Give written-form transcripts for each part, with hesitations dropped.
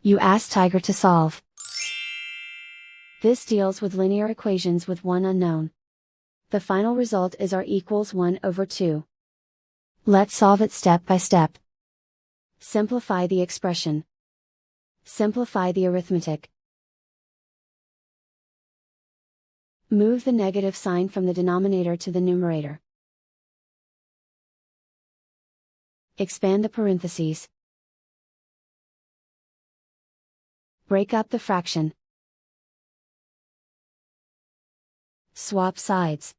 You ask Tiger to solve. This deals with linear equations with one unknown. The final result is r equals 1 over 2. Let's solve it step by step. Simplify the expression. Simplify the arithmetic. Move the negative sign from the denominator to the numerator. Expand the parentheses. Break up the fraction. Swap sides.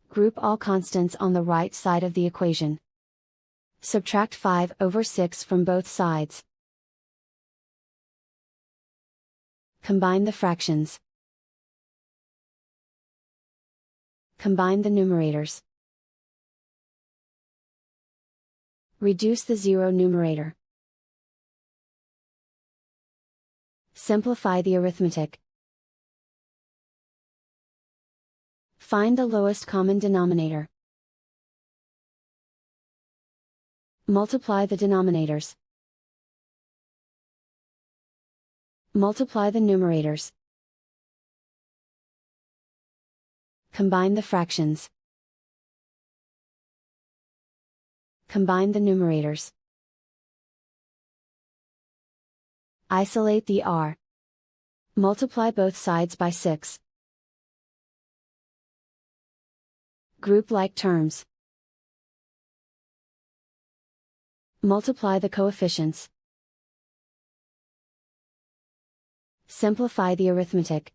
Group all constants on the right side of the equation. Subtract 5 over 6 from both sides. Combine the fractions. Combine the numerators. Reduce the zero numerator. Simplify the arithmetic. Find the lowest common denominator. Multiply the denominators. Multiply the numerators. Combine the fractions. Combine the numerators. Isolate the r. Multiply both sides by 6. Group like terms. Multiply the coefficients. Simplify the arithmetic.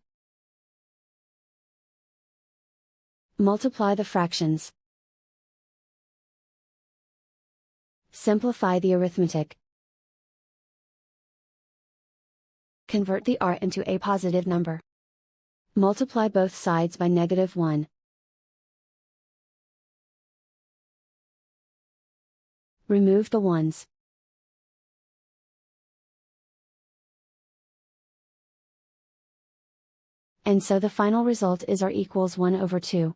Multiply the fractions. Simplify the arithmetic. Convert the r into a positive number. Multiply both sides by -1. Remove the ones. And so the final result is r equals 1 over 2.